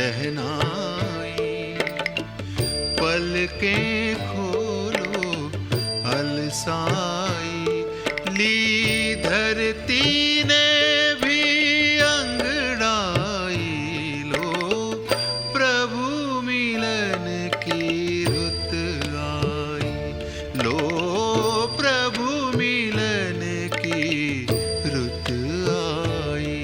शहनाई। पलकें खोलो अलसाई, ली धरती ने भी अंगड़ाई। लो प्रभु मिलन की रुत आई, लो प्रभु मिलन की रुत आई।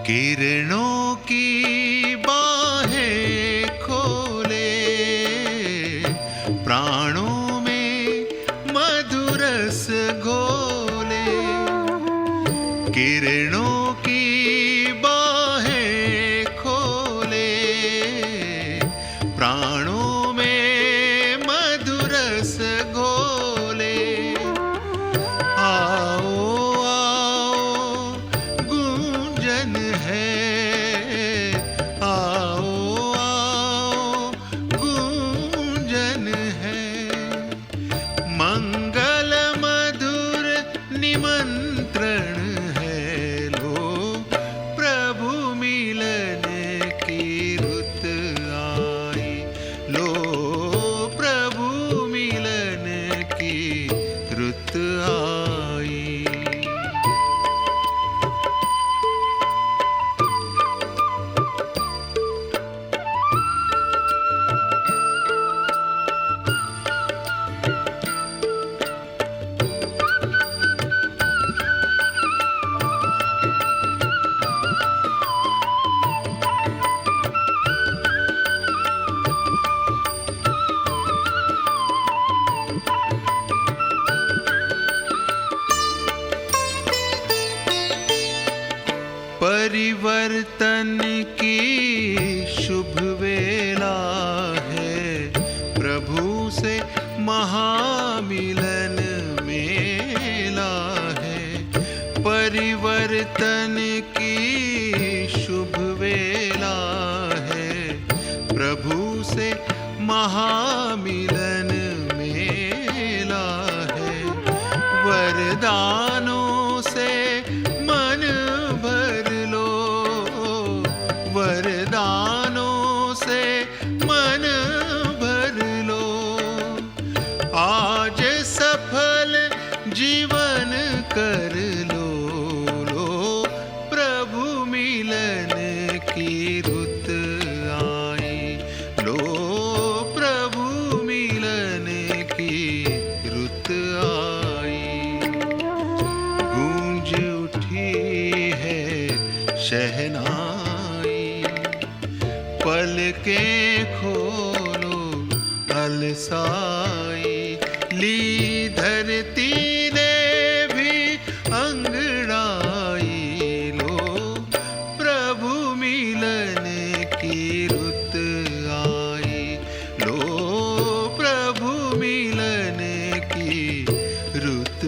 किरणों की बाहें खोले, प्राणों में मधुरस घोले। किरणों की बाहें खोले, प्राणों में मधुरस घोले। आओ आओ गूंजन है, आओ आओ गूंजन है। मंगल मधुर निमंत्रण है, लो प्रभु मिलन की रुत आई। लो प्रभु मिलन की रुत आई। परिवर्तन की शुभ वेला है, प्रभु से महामिलन मेला है। परिवर्तन की शुभ वेला है, प्रभु से महामिलन मेला है। वरदानों से मन भर लो, वरदानों से मन भर लो। आज सफल जीवन कर लो, लो प्रभु मिलन की रुत आई। लो प्रभु मिलन की रुत आई। गूंज उठी है शहनाई, पलकें खोलो अलसाई। ली धरती ने भी अंगड़ाई, लो प्रभु मिलन की रुत आई। लो प्रभु मिलन की रुत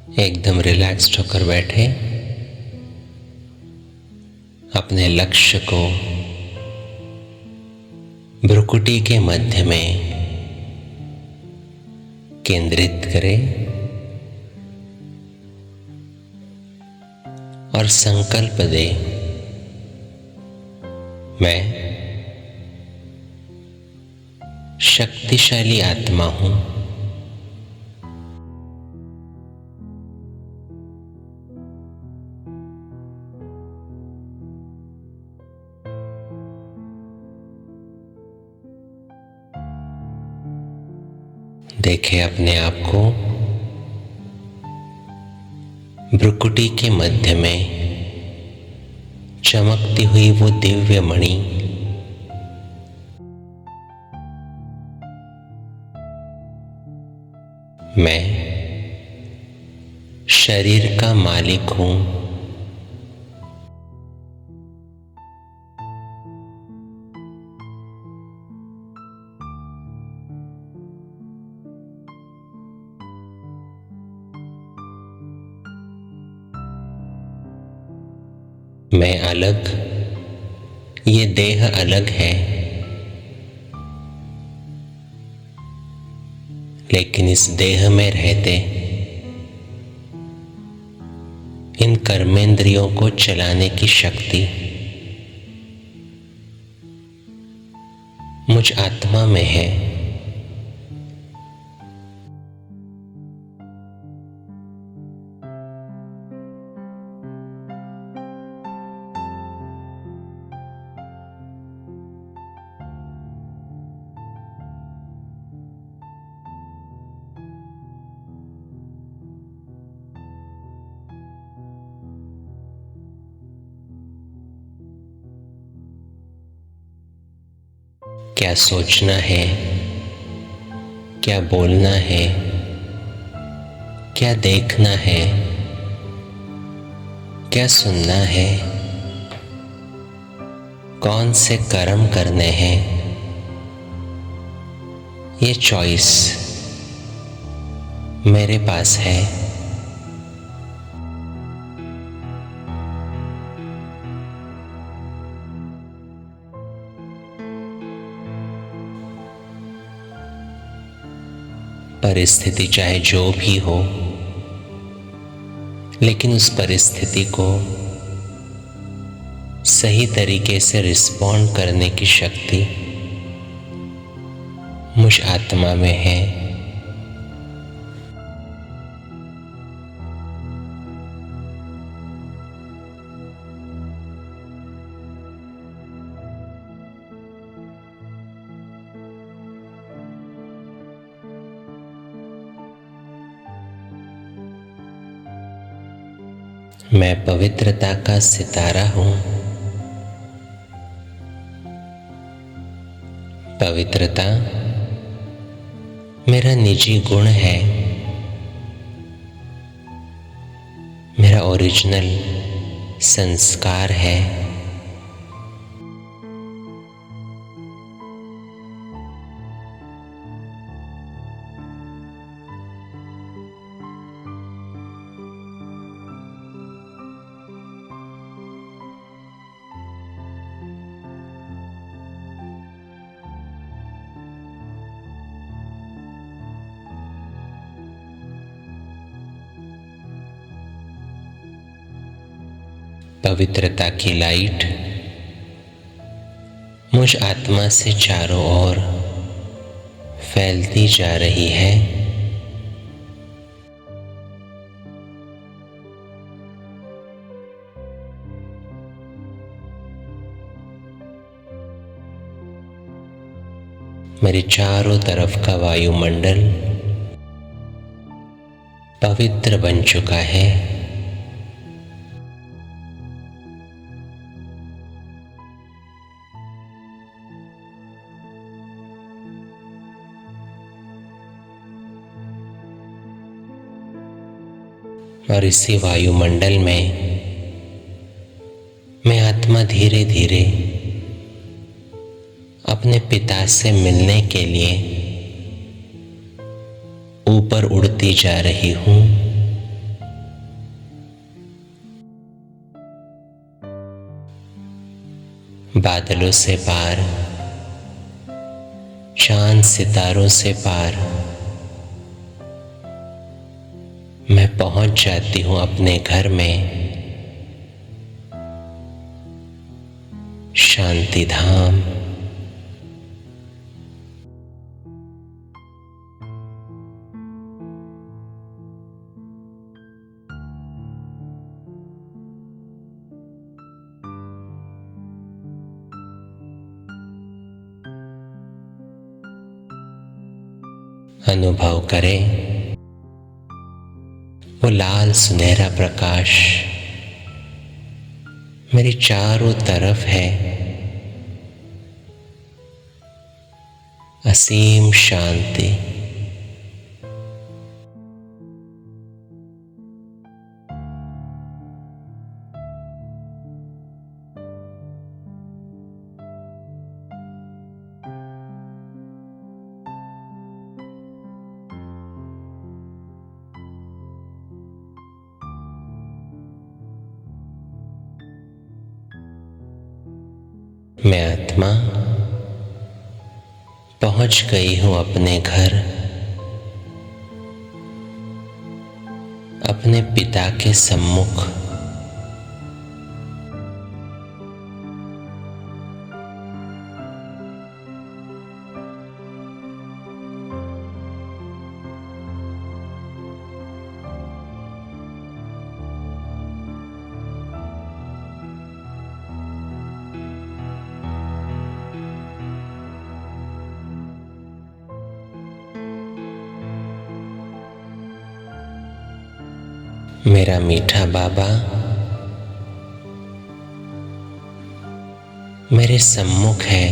एकदम रिलैक्स्ड होकर बैठे। अपने लक्ष्य को भ्रुकुटी के मध्य में केंद्रित करें और संकल्प दें, मैं शक्तिशाली आत्मा हूं। देखें अपने आप को भ्रुकुटी के मध्य में चमकती हुई वो दिव्य मणि मैं शरीर का मालिक हूं। मैं अलग, ये देह अलग है, लेकिन इस देह में रहते इन कर्मेंद्रियों को चलाने की शक्ति मुझ आत्मा में है। क्या सोचना है, क्या बोलना है, क्या देखना है, क्या सुनना है, कौन से कर्म करने हैं, ये चॉइस मेरे पास है। परिस्थिति चाहे जो भी हो, लेकिन उस परिस्थिति को सही तरीके से रिस्पॉन्ड करने की शक्ति मुझ आत्मा में है। मैं पवित्रता का सितारा हूं। पवित्रता मेरा निजी गुण है, मेरा ओरिजिनल संस्कार है। पवित्रता की लाइट मुझ आत्मा से चारों ओर फैलती जा रही है। मेरे चारों तरफ का वायुमंडल पवित्र बन चुका है। और इसी वायुमंडल में मैं आत्मा धीरे धीरे अपने पिता से मिलने के लिए ऊपर उड़ती जा रही हूं। बादलों से पार, चांद सितारों से पार, मैं पहुंच जाती हूं अपने घर में, शांति धाम। अनुभव करें वो लाल सुनहरा प्रकाश मेरी चारों तरफ है। असीम शांति। मैं आत्मा पहुंच गई हूं अपने घर, अपने पिता के सम्मुख। मेरा मीठा बाबा मेरे सम्मुख है।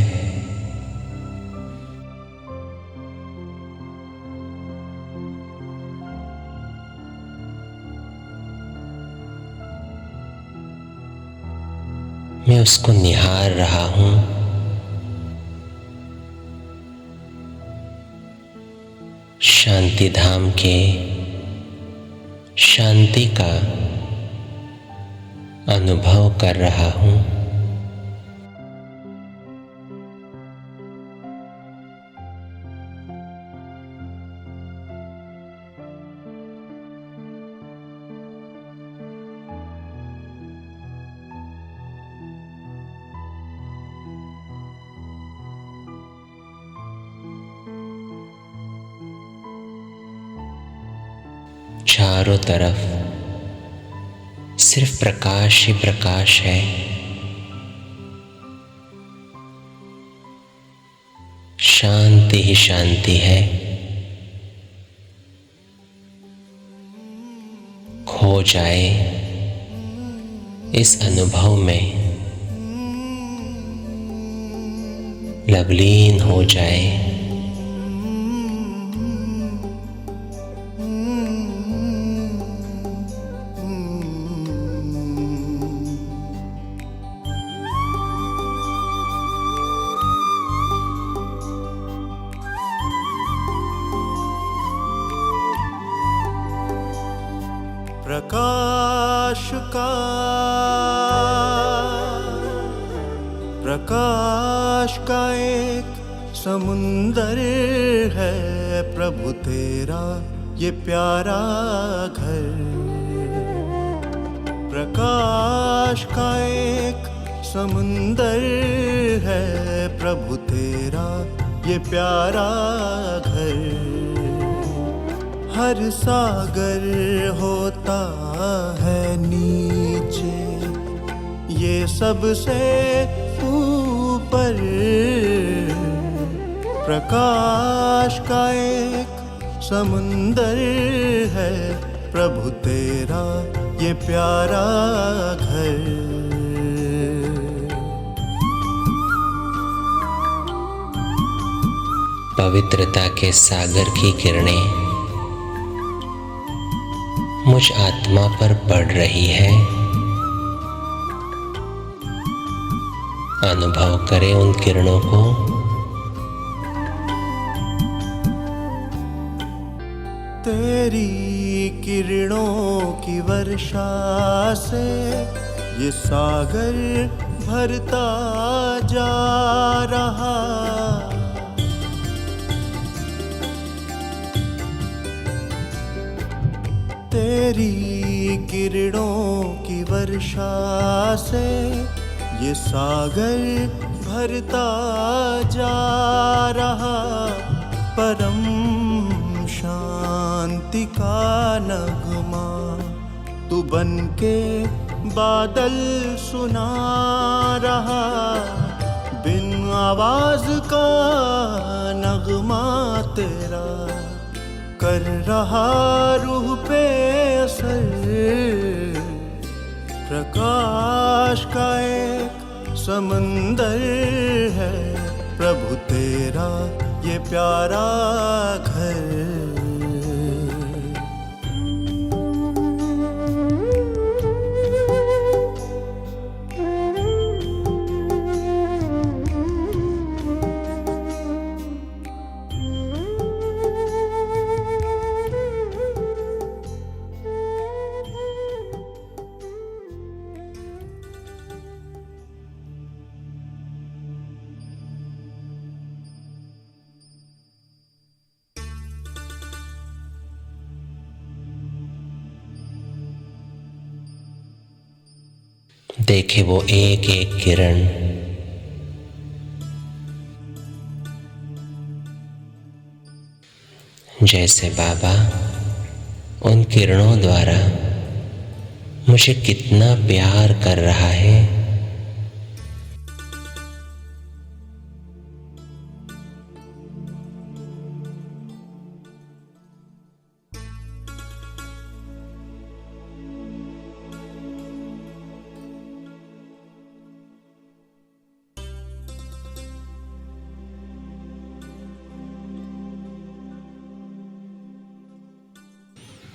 मैं उसको निहार रहा हूं। शांति धाम के शांति का अनुभव कर रहा हूं। चारों तरफ सिर्फ प्रकाश ही प्रकाश है। शांति ही शांति है। खो जाए इस अनुभव में, लवलीन हो जाए। प्रकाश का एक समुंदर है प्रभु तेरा ये प्यारा घर। प्रकाश का एक समुंदर है प्रभु तेरा ये प्यारा घर। हर सागर होता है नीचे, ये सबसे ऊपर। प्रकाश का एक समुंदर है प्रभु तेरा ये प्यारा घर। पवित्रता के सागर की किरणें मुझ आत्मा पर पड़ रही है। अनुभव करें उन किरणों को। तेरी किरणों की वर्षा से ये सागर भरता जा रहा। तेरी किरणों की वर्षा से ये सागर भरता जा रहा। परम शांति का नगमा तू बनके बादल सुना रहा। बिन आवाज का नगमा तेरा कर रहा रूह पे असर। प्रकाश का एक समंदर है प्रभु तेरा ये प्यारा घर। देखे वो एक एक किरण जैसे बाबा उन किरणों द्वारा मुझे कितना प्यार कर रहा है।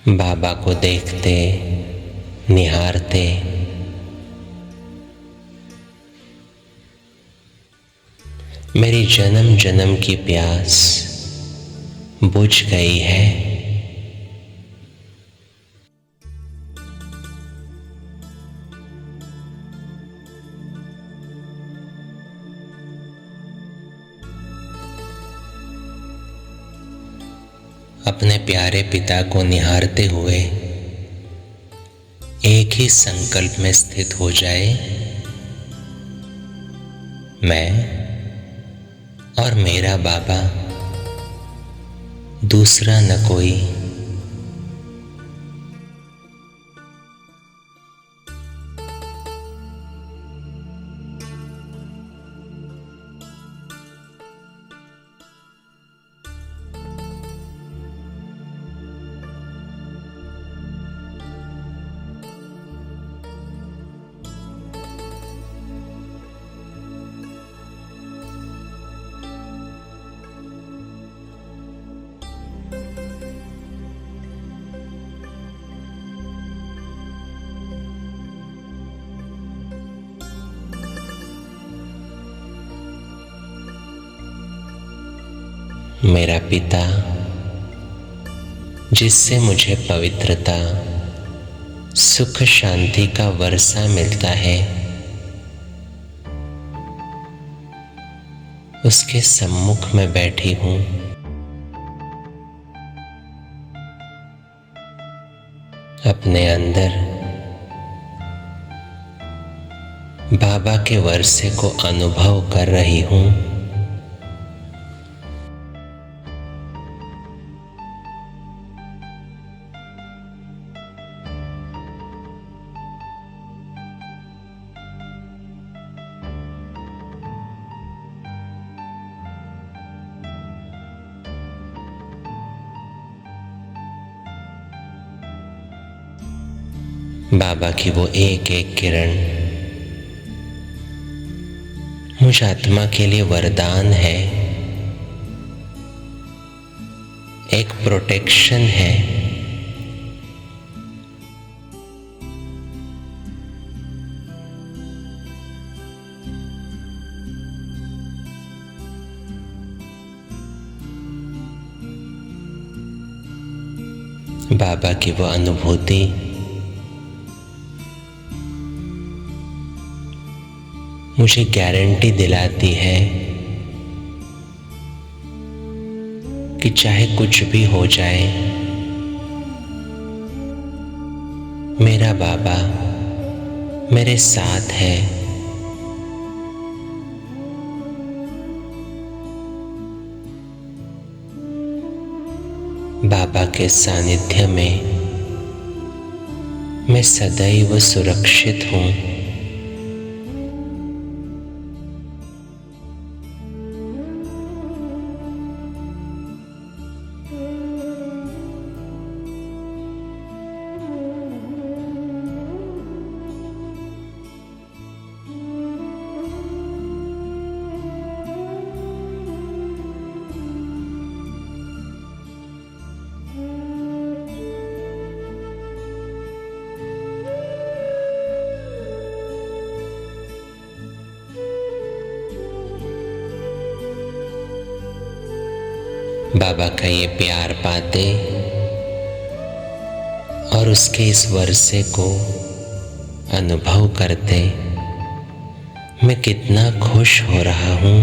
बाबा को देखते निहारते मेरी जन्म जन्म की प्यास बुझ गई है। अपने प्यारे पिता को निहारते हुए एक ही संकल्प में स्थित हो जाए, मैं और मेरा बाबा, दूसरा न कोई। मेरा पिता जिससे मुझे पवित्रता, सुख शांति का वर्षा मिलता है, उसके सम्मुख में बैठी हूँ। अपने अंदर बाबा के वर्षे को अनुभव कर रही हूँ। बाबा की वो एक एक किरण मुझ आत्मा के लिए वरदान है, एक प्रोटेक्शन है। बाबा की वो अनुभूति मुझे गारंटी दिलाती है कि चाहे कुछ भी हो जाए, मेरा बाबा मेरे साथ है। बाबा के सानिध्य में मैं सदैव सुरक्षित हूँ। बाबा का ये प्यार पाते और उसके इस वर्षे को अनुभव करते मैं कितना खुश हो रहा हूँ।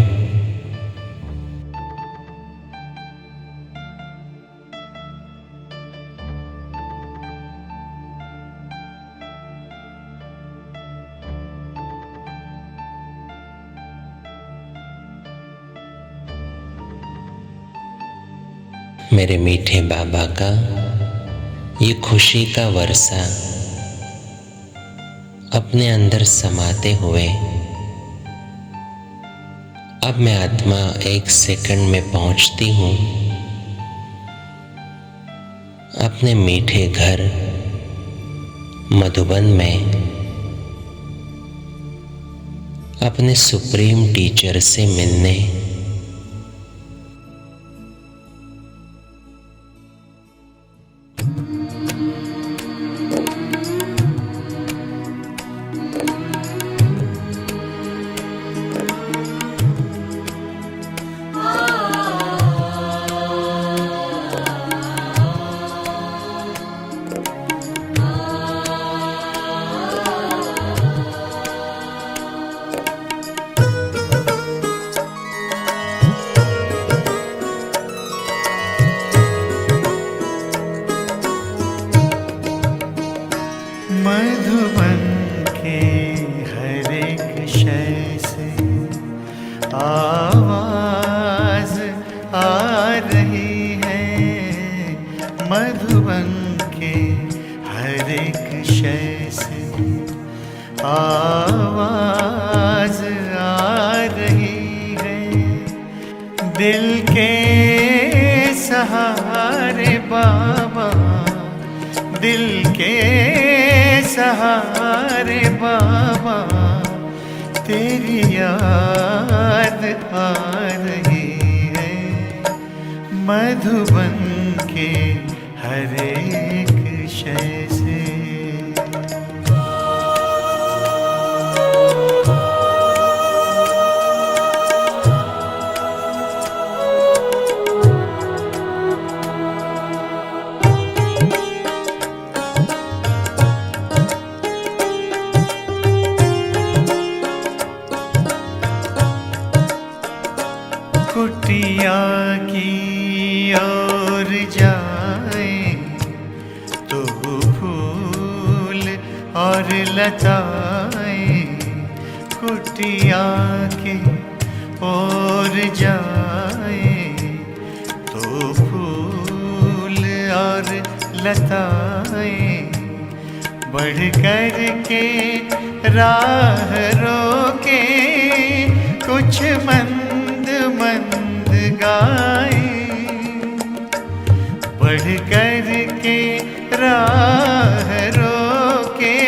मेरे मीठे बाबा का ये खुशी का वर्षा अपने अंदर समाते हुए अब मैं आत्मा 1 सेकंड में पहुंचती हूँ अपने मीठे घर मधुबन में, अपने सुप्रीम टीचर से मिलने। मधुबन के हर एक शय से आवाज आ रही है। मधुबन के हर एक शय से आवाज आ रही है। दिल के सहारे बाबा, दिल के सहारे बाबा, तेरी याद आ रही है। मधुबन के हर एक शय से। कुटिया की ओर जाए तो फूल और लताएं, कुटिया की ओर जाए तो फूल और लताएं, बढ़ कर के राह रोके कुछ मंद मंद गाए। बढ़ कर के राह रोके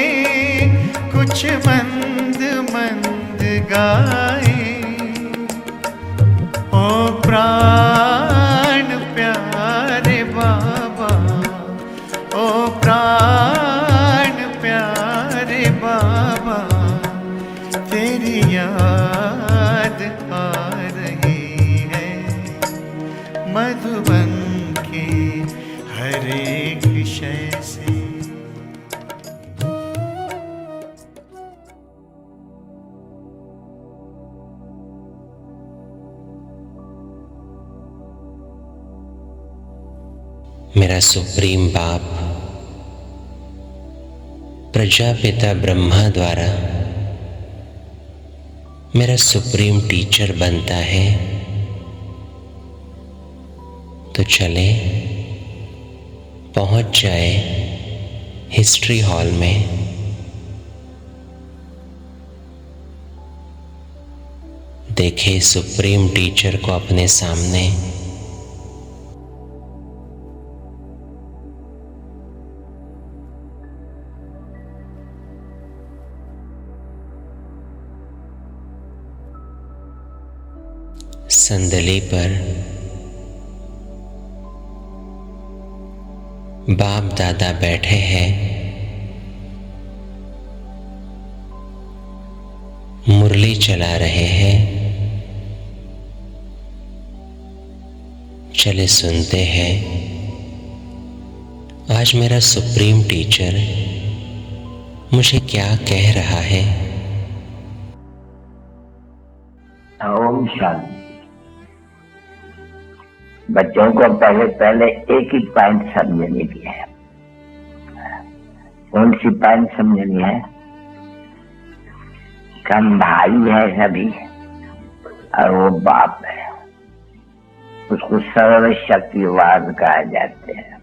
कुछ मंद मंद गाए। ओ प्राण प्यारे बाबा, ओ प्राण प्यारे बाबा, तेरी याद आ रही है। मधुबन के हर एक शय से। मेरा सुप्रीम बाप प्रजापिता ब्रह्मा द्वारा मेरा सुप्रीम टीचर बनता है, तो चले पहुंच जाए हिस्ट्री हॉल में। देखे सुप्रीम टीचर को अपने सामने। संदली पर बाप दादा बैठे हैं, मुरली चला रहे हैं। चले सुनते हैं आज मेरा सुप्रीम टीचर मुझे क्या कह रहा है। ओम शांति। बच्चों को पहले एक ही पॉइंट समझनी भी है। कौन सी पॉइंट समझनी है? हम भाई है सभी और वो बाप है। उसको सर्वशक्तिवाद कहा जाते हैं।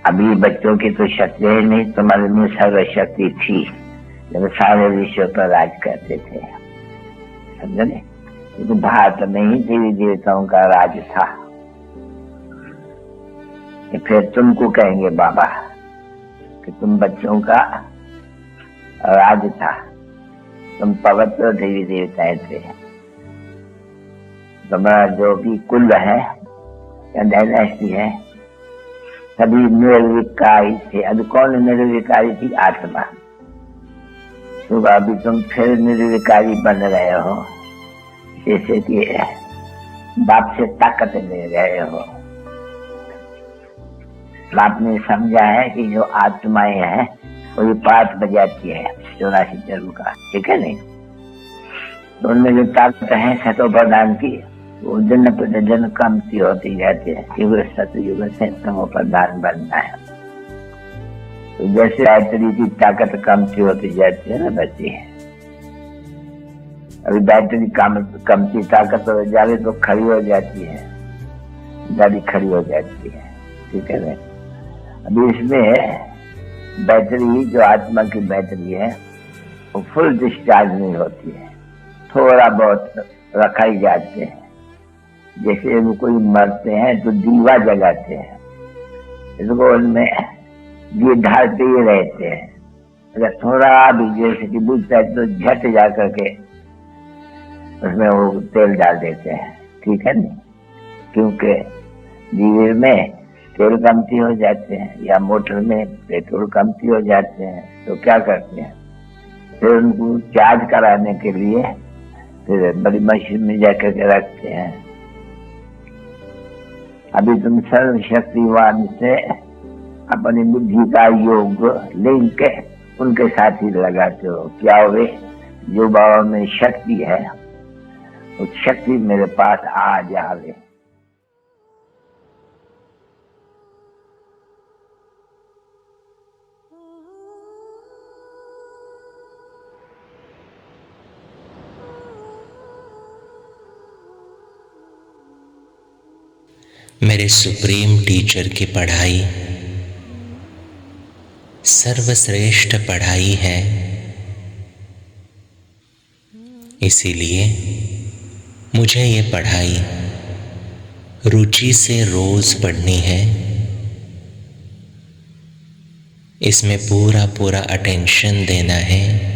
अभी बच्चों की तो शक्ति है नहीं, तुम्हारे में सर्वशक्ति थी जब सारे विश्व पर राज करते थे। समझे? तो भारत में ही देवी देवताओं का राज था। फिर तुमको कहेंगे बाबा कि तुम बच्चों का राज था, तुम पवित्र देवी देवताएं थे। तुम्हारा जो भी कुल है या डायनेस्टी है सभी निर्विकारी थे। अब कौन निर्विकारी थी? आत्मा। तो अभी तुम फिर निर्विकारी बन रहे हो, जैसे कि बाप से ताकत ले रहे हो। आपने समझा है कि जो आत्माएं हैं वो पाठ बजाती है 84 जन्म का, ठीक है नहीं? तो उनमें जो ताकत है सतो प्रधान की, वो दिन प्रतिदिन कमती होती जाती है। युग सतयुग से तमो प्रधान बनना है। तो जैसे बैटरी की ताकत कमती होती जाती है ना बच्ची, अभी बैटरी कमती ताकत हो जाए तो खड़ी हो जाती है, गाड़ी खड़ी हो जाती है, ठीक है ना? अभी इसमें बैटरी जो आत्मा की बैटरी है वो फुल डिस्चार्ज नहीं होती है, थोड़ा बहुत रखा ही जाते हैं। जैसे वो कोई मरते हैं तो दीवा जलाते हैं, इसको उनमें दिए ढालते ही रहते हैं। अगर थोड़ा भी जैसे कि बुझता है तो झट जा करके उसमें वो तेल डाल देते हैं, ठीक है नहीं? क्योंकि दीवे में तेल कमती हो जाते हैं या मोटर में पेट्रोल कमती हो जाते हैं, तो क्या करते हैं फिर उनको चार्ज कराने के लिए फिर बड़ी मशीन में जाकर के रखते हैं। अभी तुम सर्वशक्तिवान से अपनी बुद्धि का योग लिंक उनके साथ ही लगाते हो। क्या हुए? जो बाबा में शक्ति है उस शक्ति मेरे पास आ जावे। मेरे सुप्रीम टीचर की पढ़ाई सर्वश्रेष्ठ पढ़ाई है, इसीलिए मुझे ये पढ़ाई रुचि से रोज पढ़नी है। इसमें पूरा पूरा अटेंशन देना है।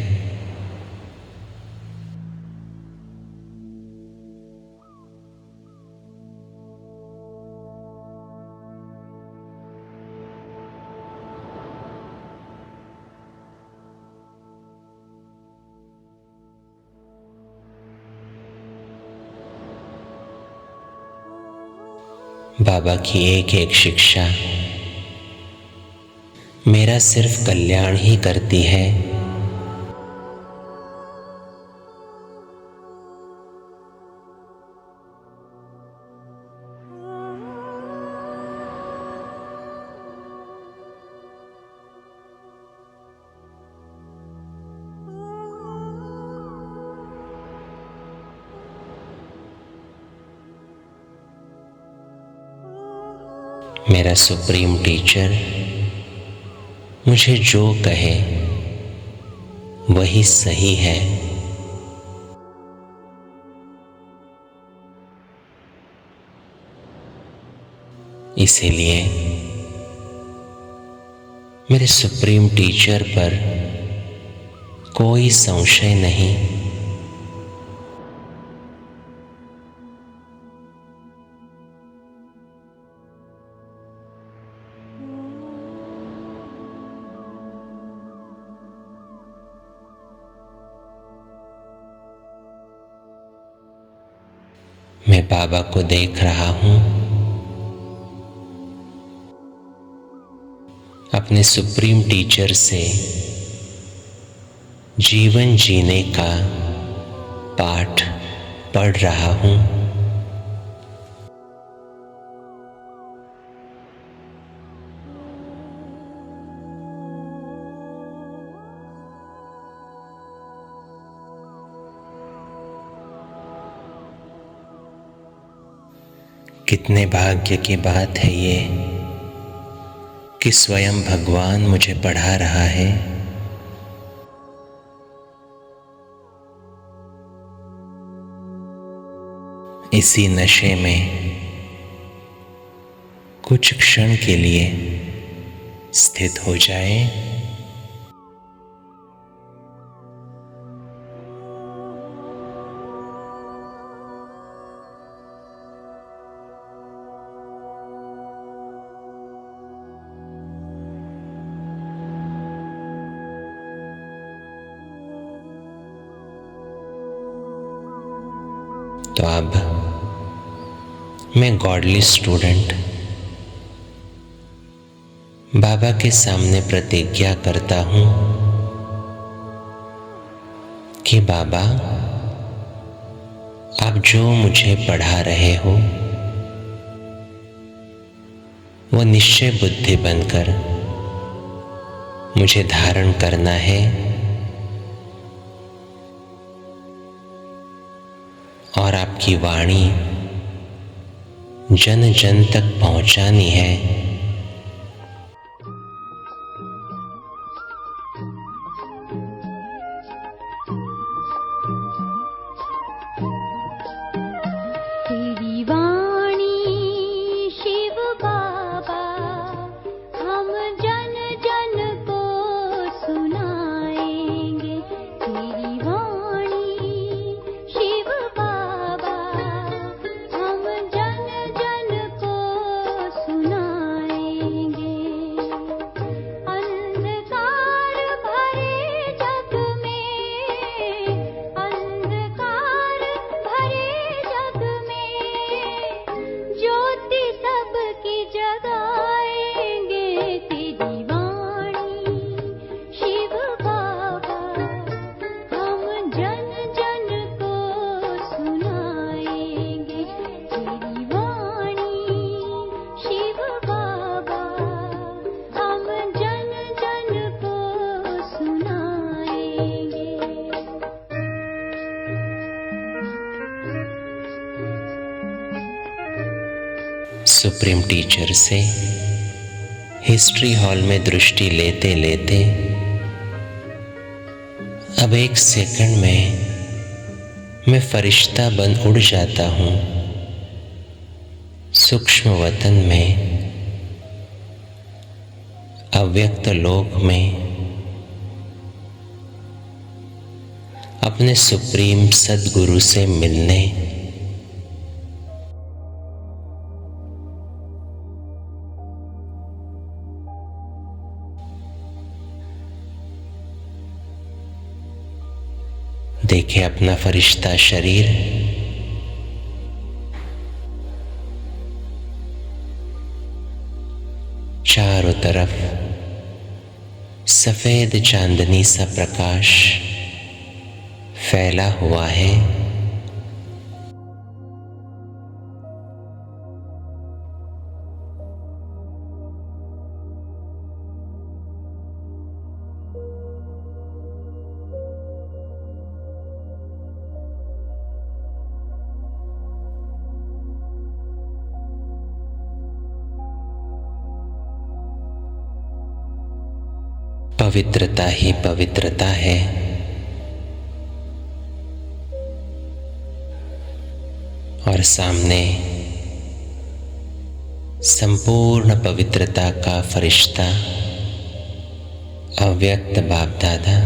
बाबा की एक एक शिक्षा मेरा सिर्फ कल्याण ही करती है। मेरा सुप्रीम टीचर मुझे जो कहे वही सही है। इसीलिए मेरे सुप्रीम टीचर पर कोई संशय नहीं। मैं बाबा को देख रहा हूं, अपने सुप्रीम टीचर से जीवन जीने का पाठ पढ़ रहा हूं। कितने भाग्य की बात है ये कि स्वयं भगवान मुझे पढ़ा रहा है। इसी नशे में कुछ क्षण के लिए स्थित हो जाए। तो अब मैं गॉडली स्टूडेंट बाबा के सामने प्रतिज्ञा करता हूं कि बाबा, आप जो मुझे पढ़ा रहे हो वो निश्चय बुद्धि बनकर मुझे धारण करना है और आपकी वाणी जन जन तक पहुंचानी है। तेरी वाणी शिव बाबा हम जन जन को सुनाएंगे। तेरी वाणी शिव बाबा हम जन जन को सुनाएंगे। अंधकार भरे जग में, अंधकार भरे जग में ज्योति सबकी जगाएंगे। तेरी वाणी शिव बाबा हम जन जन को सुनाएंगे। तेरी वाणी शिव बाबा हम जन जन को सुनाएंगे। सुप्रीम टीचर से हिस्ट्री हॉल में दृष्टि लेते लेते अब एक सेकंड में मैं फरिश्ता बन उड़ जाता हूं सूक्ष्म वतन में, अव्यक्त लोक में, अपने सुप्रीम सद्गुरु से मिलने। देखे अपना फरिश्ता शरीर चारों तरफ सफेद चांदनी सा प्रकाश फैला हुआ है। पवित्रता ही पवित्रता है। और सामने संपूर्ण पवित्रता का फरिश्ता अव्यक्त बाप दादा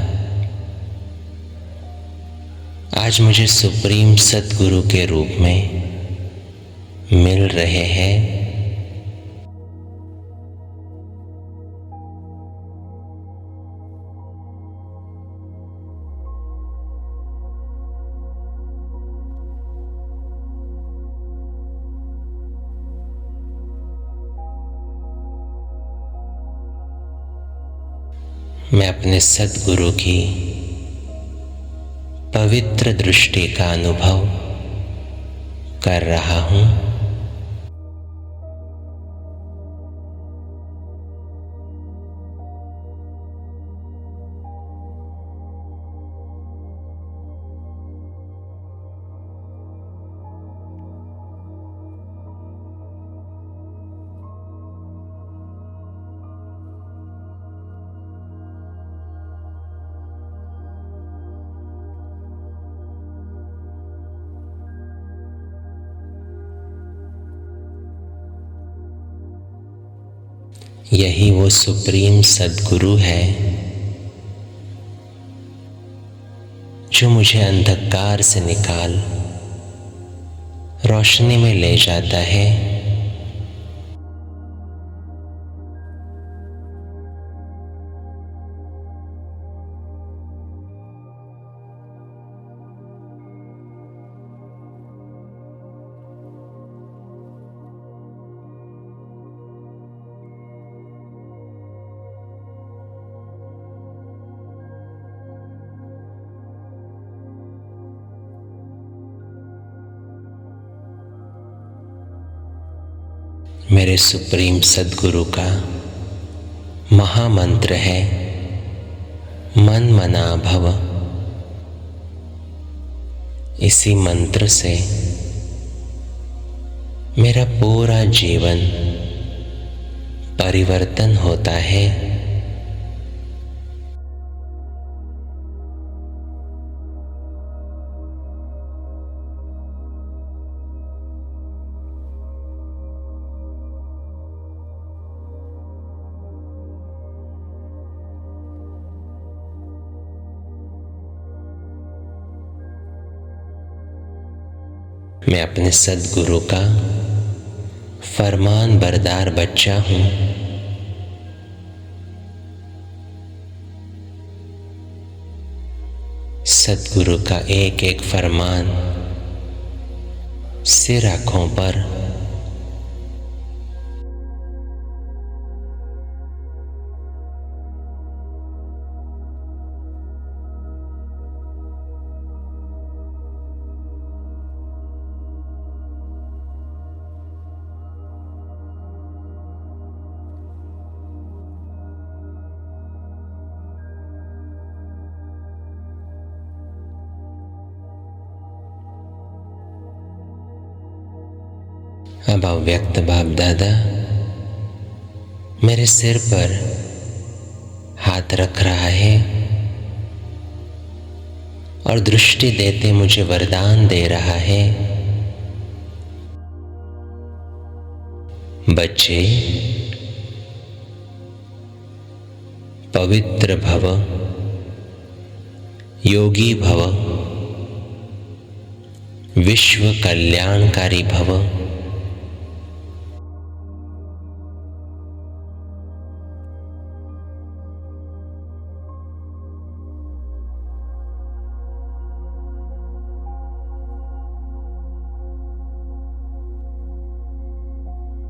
आज मुझे सुप्रीम सद्गुरु के रूप में मिल रहे हैं। मैं अपने सद्गुरु की पवित्र दृष्टि का अनुभव कर रहा हूँ। यही वो सुप्रीम सद्गुरु है जो मुझे अंधकार से निकाल रोशनी में ले जाता है। मेरे सुप्रीम सद्गुरु का महामंत्र है मन मना भव। इसी मंत्र से मेरा पूरा जीवन परिवर्तन होता है। मैं अपने सद्गुरु का फरमान बरदार बच्चा हूँ। सद्गुरु का एक एक फरमान सिर आँखों पर अब अव्यक्त बाप दादा मेरे सिर पर हाथ रख रहा है और दृष्टि देते मुझे वरदान दे रहा है। बच्चे पवित्र भव, योगी भव, विश्व कल्याणकारी भव।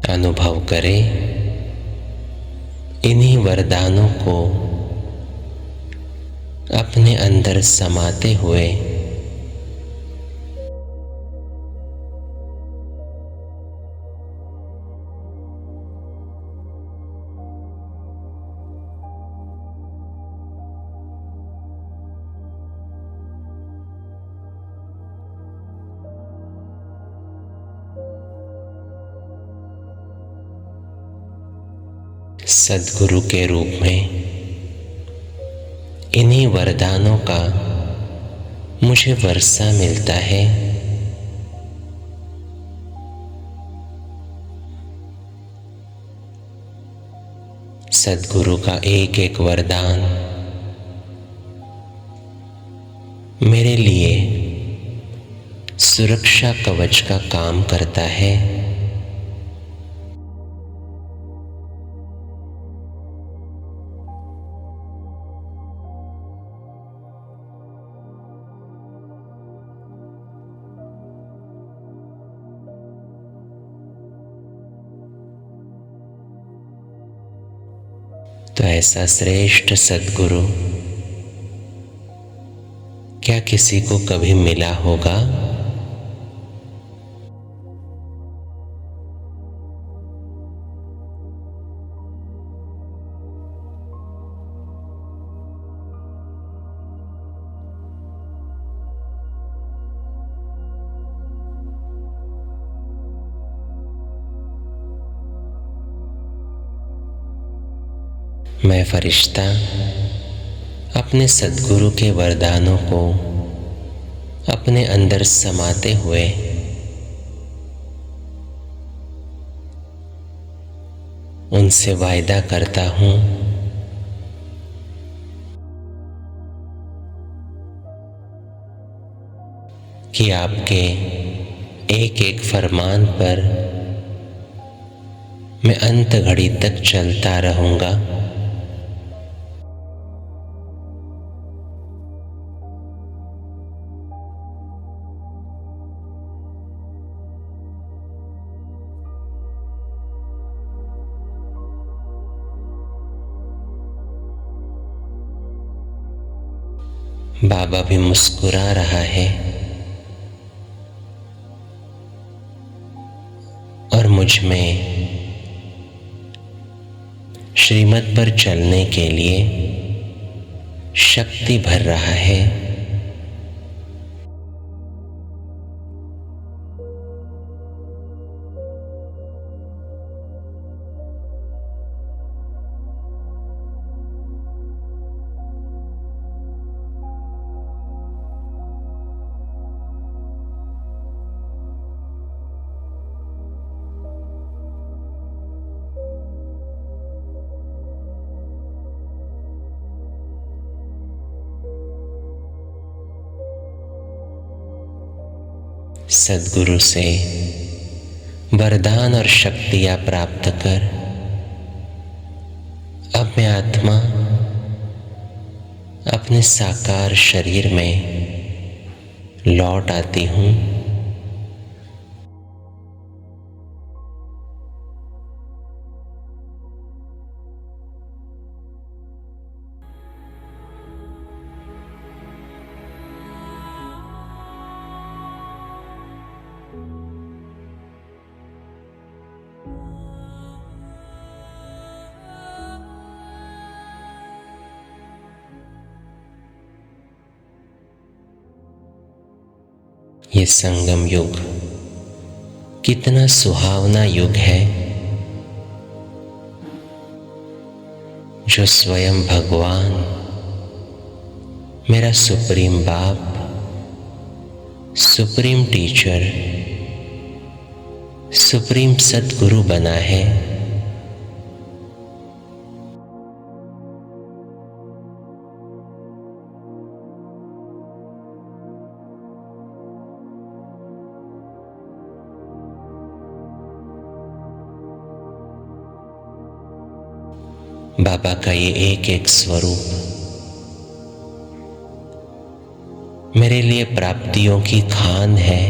अनुभव करें इन्हीं वरदानों को अपने अंदर समाते हुए सद्गुरु के रूप में इन्हीं वरदानों का मुझे वर्षा मिलता है। सद्गुरु का एक एक वरदान मेरे लिए सुरक्षा कवच का काम करता है। तो ऐसा श्रेष्ठ सद्गुरु क्या किसी को कभी मिला होगा? मैं फरिश्ता अपने सद्गुरु के वरदानों को अपने अंदर समाते हुए उनसे वायदा करता हूँ कि आपके एक एक फरमान पर मैं अंत घड़ी तक चलता रहूँगा। बाबा भी मुस्कुरा रहा है और मुझ में श्रीमत पर चलने के लिए शक्ति भर रहा है। सद्गुरु से वरदान और शक्तियाँ प्राप्त कर अब मैं आत्मा अपने साकार शरीर में लौट आती हूँ। ये संगम युग कितना सुहावना युग है, जो स्वयं भगवान मेरा सुप्रीम बाप, सुप्रीम टीचर, सुप्रीम सद्गुरु बना है। बाबा का ये एक एक स्वरूप मेरे लिए प्राप्तियों की खान है।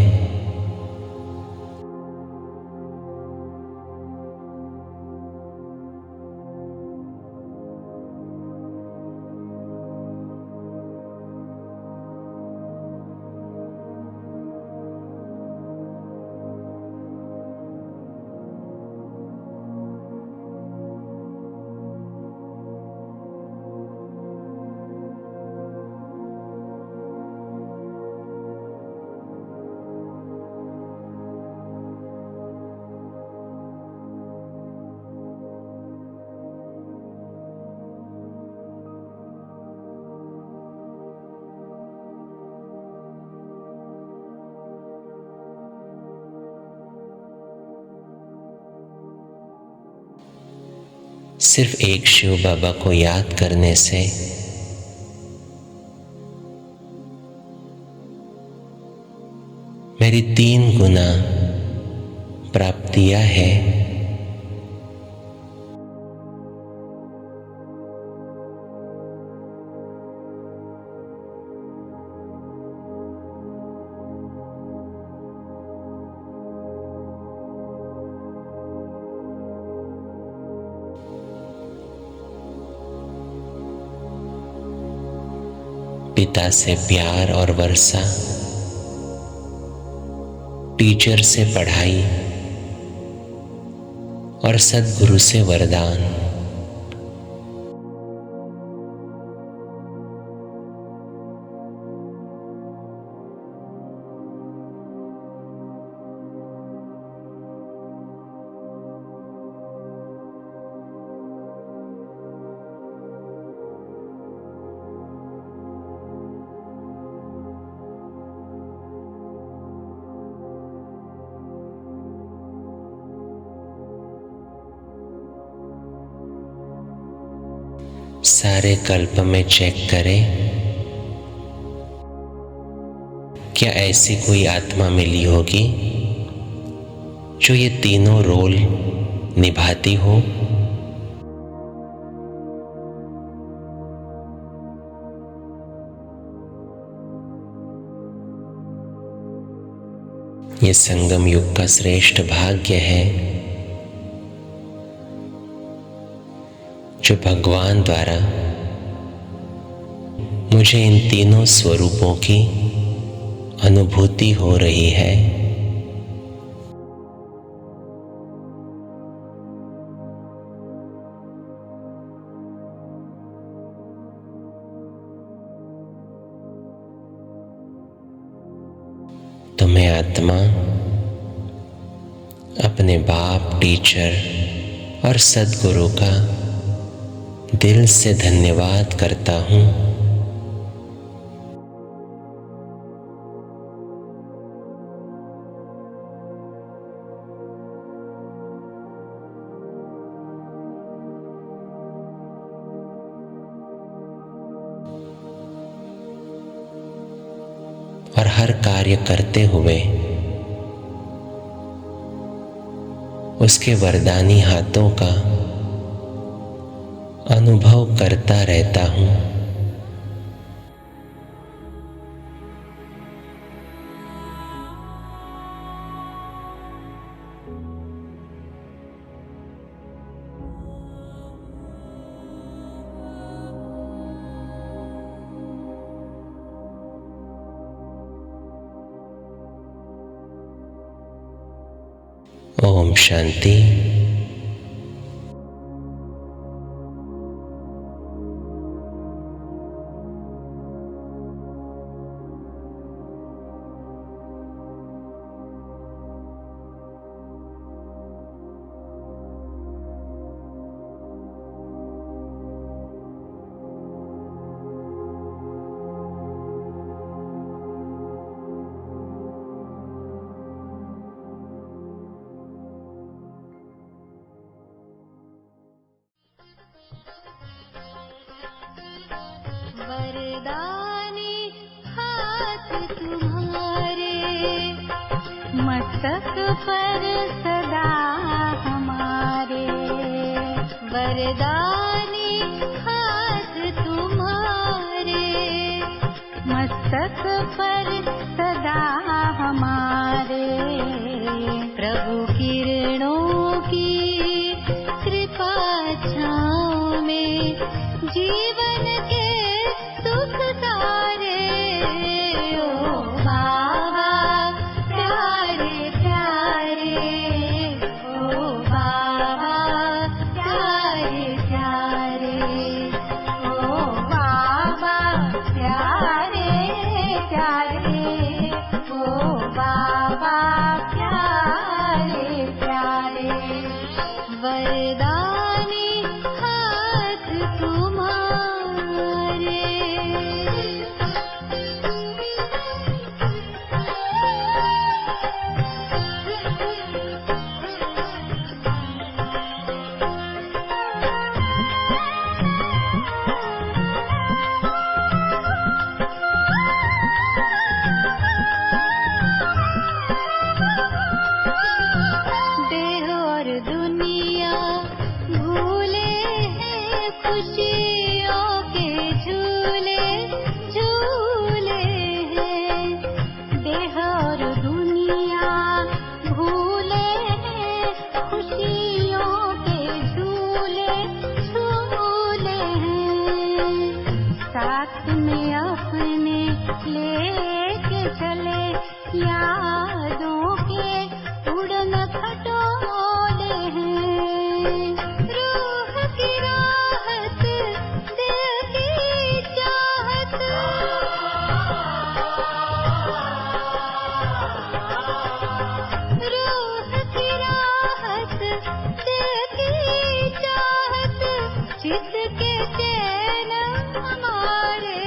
सिर्फ एक शिव बाबा को याद करने से मेरी 3 गुना प्राप्तियां है। पिता से प्यार और वर्षा, टीचर से पढ़ाई और सद्गुरु से वरदान। सारे कल्प में चेक करें, क्या ऐसी कोई आत्मा मिली होगी जो ये तीनों रोल निभाती हो। ये संगम युग का श्रेष्ठ भाग्य है जो भगवान द्वारा मुझे इन तीनों स्वरूपों की अनुभूति हो रही है। तो मैं आत्मा अपने बाप, टीचर और सद्गुरु का दिल से धन्यवाद करता हूँ। और हर कार्य करते हुए उसके वरदानी हाथों का अनुभव करता रहता हूँ। ओम शांति। वरदानी हाथ तुम्हारे, मस्तक पर सदा हमारे। वरदानी हाथ तुम्हारे, मस्तक पर सदा हमारे। प्रभु किरणों की कृपा छाँव में जीवन के सुख सारे। ओ बाबा प्यारे प्यारे, ओ बाबा प्यारे प्यारे, ओ बाबा प्यारे प्यारे, ओ बाबा प्यारे। खुशियों के झूले झूले हैं, देह और दुनिया भूले हैं, खुशियों के झूले झूले हैं, साथ में अपने लेके चले यादों के उड़न खटोले हैं, रूह की राहत दिल की चाहत, रूह की राहत दिल की चाहत, चित के चैन हमारे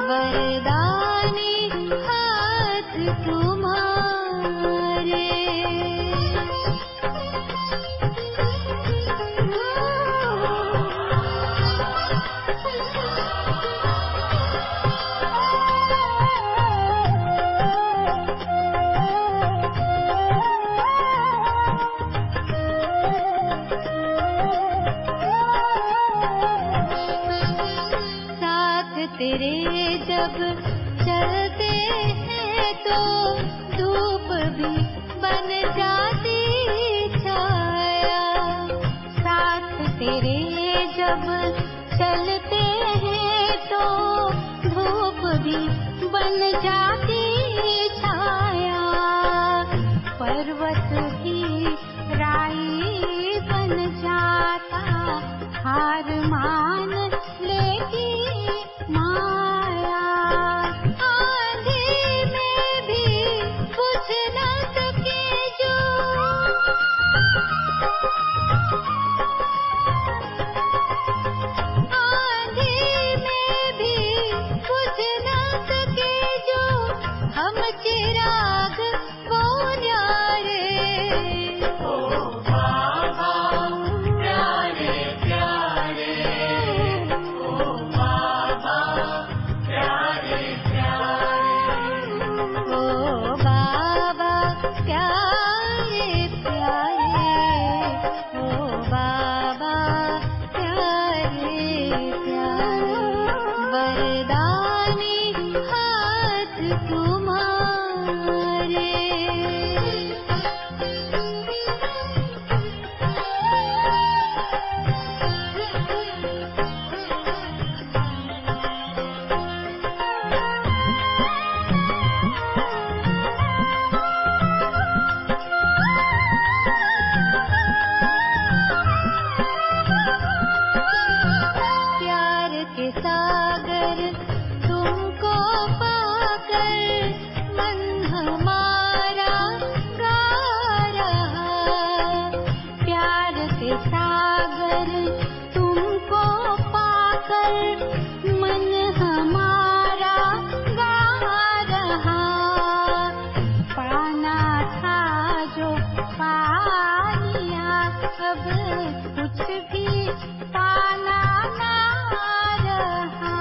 वरदानी हाथ तुम्हारे। तेरे जब चलते हैं तो धूप भी बन जाती छाया, साथ तेरे जब चलते हैं तो धूप भी बन जाती छाया, पर्वत ही राई बन जाता, हार मान लेगी माया, आंधी में भी बुझ न सके जो, आंधी में भी बुझ न सके जो, हम चिराग वो न्यारे, वरदानी हाथ तुम्हारे। प्यार के सागर तुमको पाकर मन हमारा गा रहा, प्यार के सागर तुमको पाकर मन हमारा गा रहा, पाना था जो पा लिया, अब कुछ भी पाना ना रहा,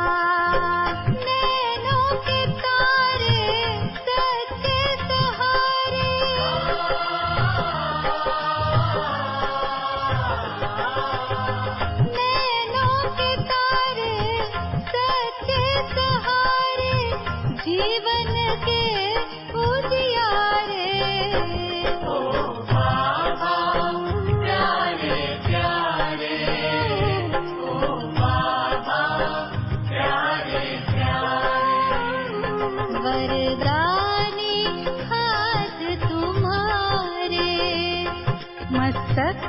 नैनों के तारे सच्चे सहारे, नैनों के तारे सच्चे सहारे, जीवन के उजियारे, वरदानी हाथ तुम्हारे, मस्तक